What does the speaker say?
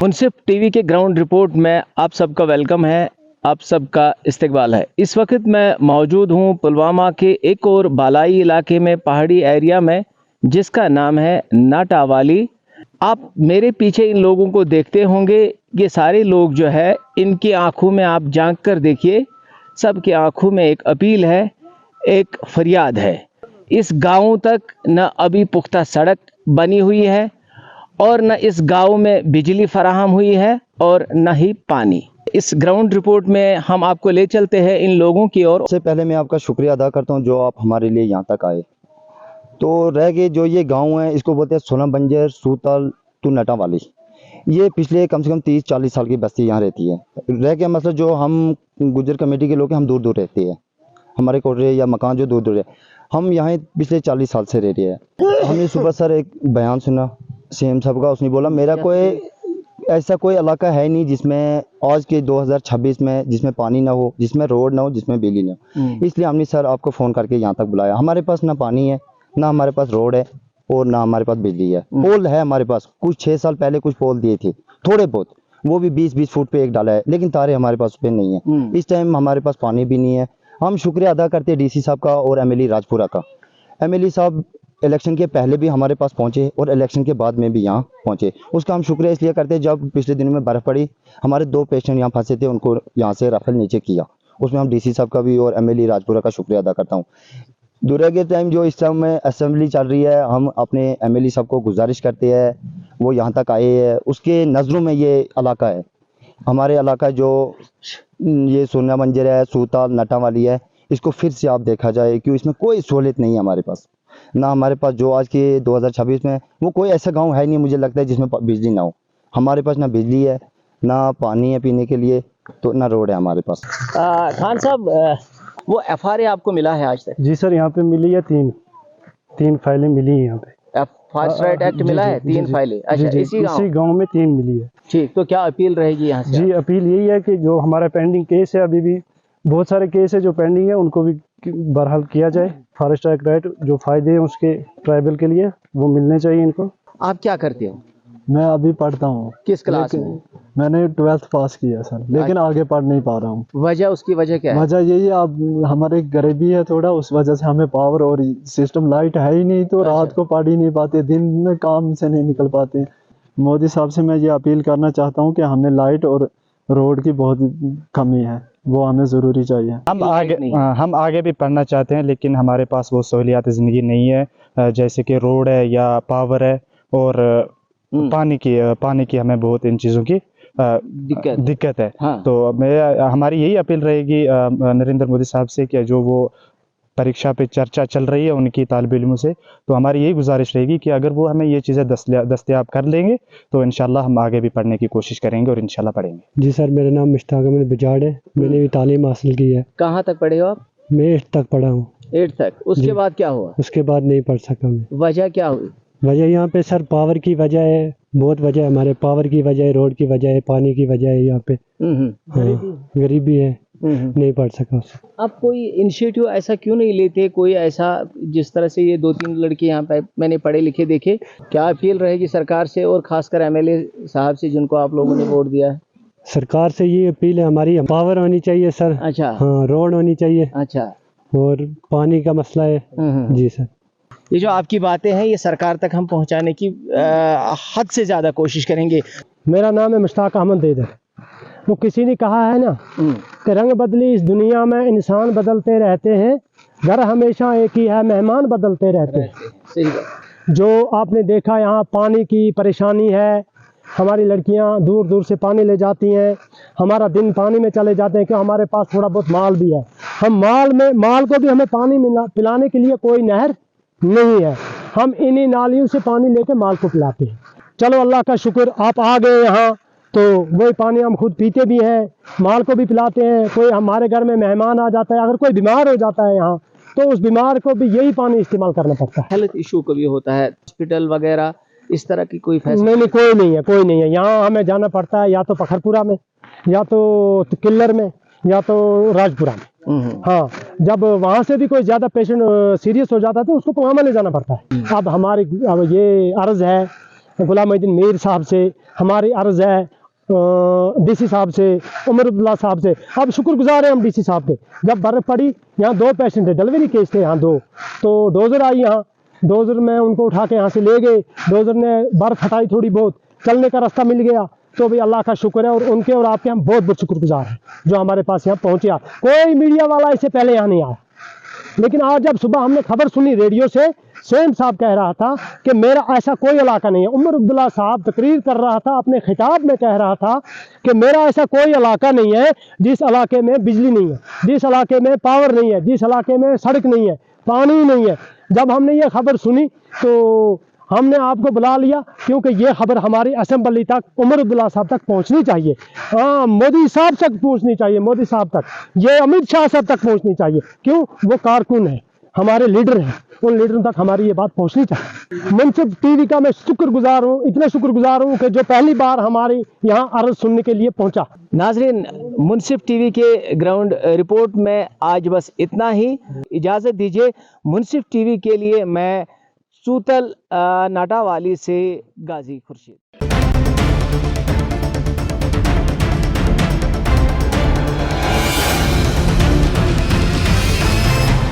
मुनसिफ TV के ground report में आप सबका वेलकम है, आप सबका इस्तकबाल है। इस वक्त मैं मौजूद हूँ पुलवामा के एक और बालाई इलाके में, पहाड़ी एरिया में, जिसका नाम है नाटावाली। आप मेरे पीछे इन लोगों को देखते होंगे। ये सारे लोग जो है, इनकी आंखों में आप झांक कर देखिए, सबकी आंखों में एक अपील है, एक फरियाद है। इस गांव तक न अभी पुख्ता सड़क बनी हुई है और न इस गांव में बिजली फराहम हुई है और न ही पानी। इस ग्राउंड रिपोर्ट में हम आपको ले चलते हैं इन लोगों की ओर। सबसे पहले मैं आपका शुक्रिया अदा करता हूं जो आप हमारे लिए यहाँ तक आए। तो रह गए जो ये गांव है, इसको बोलते हैं सोना बंजर सूताल टू नटावाली। ये पिछले कम से कम 30-40 साल की बस्ती यहाँ रहती है। रह गया मतलब जो हम गुज्जर कमेटी के लोग हैं, हम दूर दूर रहते हैं, हमारे कोठरे या मकान जो दूर दूर है। हम यहाँ पिछले 40 साल से रह रहे हैं। हमने सुबह सर एक बयान सुना सीएम साहब का, उसने बोला मेरा कोई ऐसा कोई इलाका है नहीं जिसमें आज के 2026 में जिसमें पानी ना हो, जिसमें रोड ना हो, जिसमें बिजली ना हो। इसलिए हमने सर आपको फ़ोन करके यहाँ तक बुलाया। हमारे पास ना पानी है, ना हमारे पास रोड है और ना हमारे पास बिजली है। पोल है हमारे पास, कुछ 6 साल पहले कुछ पोल दिए थे, थोड़े बहुत, वो भी 20-20 फुट पे एक डाला है, लेकिन तारे हमारे पास पे नहीं है। इस टाइम हमारे पास पानी भी नहीं है। हम शुक्रिया अदा करते हैं डीसी साहब का और एमएलए राजपुरा का। एमएलए साहब इलेक्शन के पहले भी हमारे पास पहुंचे और इलेक्शन के बाद में भी यहाँ पहुंचे। उसका हम शुक्रिया इसलिए करते हैं, जब पिछले दिनों में बर्फ़ पड़ी, हमारे 2 पेशेंट यहाँ फंसे थे, उनको यहाँ से राफेल नीचे किया। उसमें हम डीसी साहब का भी और एमएलए राजपुरा का शुक्रिया अदा करता हूँ। दूसरे के टाइम जो इस समय असेंबली चल रही है, हम अपने एमएलए साहब को गुजारिश करते हैं, वो यहाँ तक आए हैं, उसके नज़रों में ये इलाका है, हमारे इलाका जो ये सोना मंजर है, सूताल नटावाली है, इसको फिर से आप देखा जाए क्यों इसमें कोई सहूलियत नहीं है हमारे पास। ना हमारे पास जो आज के 2026 में वो कोई ऐसा गांव है नहीं मुझे लगता है जिसमें बिजली ना हो। हमारे पास ना बिजली है, ना पानी है पीने के लिए, तो ना रोड है हमारे पास। खान साहब, वो एफआरए आपको मिला है आज तक? जी सर, यहाँ पे मिली है तीन फाइलें मिली हैं यहाँ पे। फर्स्ट राइट एक्ट मिला है, 3 फाइलें। अच्छा, इसी गांव में 3 मिली है। ठीक, तो क्या अपील रहेगी यहाँ से? जी, अपील यही है कि जो हमारा पेंडिंग केस है, अभी भी बहुत सारे केस है जो पेंडिंग है, उनको भी बहाल किया जाए। फॉरेस्ट एक्ट राइट जो फायदे हैं उसके ट्राइबल के लिए, वो मिलने चाहिए इनको। आप क्या करते हो? मैं अभी पढ़ता हूँ। किस क्लास में? मैंने 12th पास किया सर, लेकिन आगे पढ़ नहीं पा रहा हूँ। उसकी वजह क्या है? वजह यही है, अब हमारे गरीबी है थोड़ा, उस वजह से हमें पावर और सिस्टम लाइट है ही नहीं, तो रात को पढ़ ही नहीं पाते, दिन में काम से नहीं निकल पाते। मोदी साहब से मैं ये अपील करना चाहता हूँ कि हमें लाइट और रोड की बहुत कमी है, वो हमें ज़रूरी चाहिए। हम आगे भी पढ़ना चाहते हैं, लेकिन हमारे पास वो सहूलियात ज़िंदगी नहीं है, जैसे कि रोड है या पावर है और पानी की हमें बहुत इन चीज़ों की दिक्कत है। हाँ। तो हमारी यही अपील रहेगी नरेंद्र मोदी साहब से कि जो वो परीक्षा पे चर्चा चल रही है उनकी तालिब इल्मों से, तो हमारी यही गुजारिश रहेगी कि अगर वो हमें ये चीज़ें दस्तयाब कर लेंगे तो इंशाल्लाह हम आगे भी पढ़ने की कोशिश करेंगे और इंशाल्लाह पढ़ेंगे। जी सर, मेरा नाम मुश्ताक अहमद बिजाड़ है, मैंने भी तालीम हासिल की है। कहाँ तक पढ़े हो आप? मैं 8th तक पढ़ा हूँ। 8th तक? उसके बाद क्या हुआ? उसके बाद नहीं पढ़ सका मैं। वजह क्या हुई? वजह यहाँ पे सर पावर की वजह है, बहुत वजह है। हमारे पावर की वजह है, रोड की वजह है, पानी की वजह है, यहाँ पे गरीबी है, नहीं पढ़ सका। आप कोई इनिशिएटिव ऐसा क्यों नहीं लेते, कोई ऐसा जिस तरह से ये 2-3 लड़के यहाँ पे मैंने पढ़े लिखे देखे? क्या अपील रहेगी सरकार से और खासकर एमएलए साहब से जिनको आप लोगों ने वोट दिया है? सरकार से ये अपील है हमारी, पावर होनी चाहिए सर। अच्छा। हाँ, रोड होनी चाहिए। अच्छा। और पानी का मसला है। जी सर, ये जो आपकी बातें हैं ये सरकार तक हम पहुंचाने की हद से ज़्यादा कोशिश करेंगे। मेरा नाम है मुश्ताक अहमद हैदर। वो किसी ने कहा है ना कि रंग बदली इस दुनिया में इंसान बदलते रहते हैं, घर हमेशा एक ही है, मेहमान बदलते रहते हैं। सही बात। जो आपने देखा यहाँ पानी की परेशानी है, हमारी लड़कियाँ दूर दूर से पानी ले जाती हैं, हमारा दिन पानी में चले जाते हैं क्यों हमारे पास थोड़ा बहुत माल भी है। हम माल को भी हमें पानी पिलाने के लिए कोई नहर नहीं है, हम इन्हीं नालियों से पानी लेके माल को पिलाते हैं। चलो अल्लाह का शुक्र आप आ गए यहाँ, तो वही पानी हम खुद पीते भी हैं, माल को भी पिलाते हैं। कोई हमारे घर में मेहमान आ जाता है, अगर कोई बीमार हो जाता है यहाँ, तो उस बीमार को भी यही पानी इस्तेमाल करना पड़ता है। हेल्थ इशू कभी होता है, हॉस्पिटल वगैरह इस तरह की कोई फैसिलिटी? नहीं, कोई नहीं है। यहाँ हमें जाना पड़ता है या तो पखरपुरा में, या तो किल्लर में, या तो राजपुरा में। हाँ, जब वहाँ से भी कोई ज़्यादा पेशेंट सीरियस हो जाता है तो उसको पुलवामा ले जाना पड़ता है। अब ये अर्ज़ है गुलामुद्दीन मीर साहब से हमारी अर्ज़ है, डीसी साहब से, उमर अब्दुल्ला साहब से। अब शुक्रगुजार हैं हम डीसी साहब के। जब बर्फ़ पड़ी, यहाँ 2 पेशेंट थे, डिलीवरी केस थे यहाँ 2, तो डोज़र आई यहाँ, डोज़र में उनको उठा के यहाँ से ले गए। डोज़र ने बर्फ़ हटाई, थोड़ी बहुत चलने का रास्ता मिल गया। तो भी अल्लाह का शुक्र है, और उनके और आपके हम बहुत बहुत शुक्रगुजार हैं जो हमारे पास यहाँ पहुँचे। कोई मीडिया वाला इससे पहले यहाँ नहीं आया, लेकिन आज जब सुबह हमने खबर सुनी रेडियो से, सेम साहब कह रहा था कि मेरा ऐसा कोई इलाका नहीं है। उमर अब्दुल्ला साहब तकरीर कर रहा था, अपने खिताब में कह रहा था कि मेरा ऐसा कोई इलाका नहीं है जिस इलाके में बिजली नहीं है, जिस इलाके में पावर नहीं है, जिस इलाके में सड़क नहीं है, पानी नहीं है। जब हमने ये खबर सुनी तो हमने आपको बुला लिया, क्योंकि ये खबर हमारी असेंबली तक, उमर अब्दुल्ला साहब तक पहुंचनी चाहिए। हाँ, मोदी साहब तक पहुंचनी चाहिए, मोदी साहब तक, ये अमित शाह साहब तक पहुंचनी चाहिए। क्यों? वो कारकुन है, हमारे लीडर हैं, उन लीडरों तक हमारी ये बात पहुंचनी चाहिए। मुंसिफ टीवी का मैं शुक्रगुजार हूँ, इतने शुक्रगुजार हूँ कि जो पहली बार हमारी यहाँ अर्ज सुनने के लिए पहुंचा। नाजरीन, मुंसिफ टीवी के ग्राउंड रिपोर्ट में आज बस इतना ही। इजाज़त दीजिए। मुंसिफ टीवी के लिए मैं सूतल नाटावाली से गाजी खुर्शीद।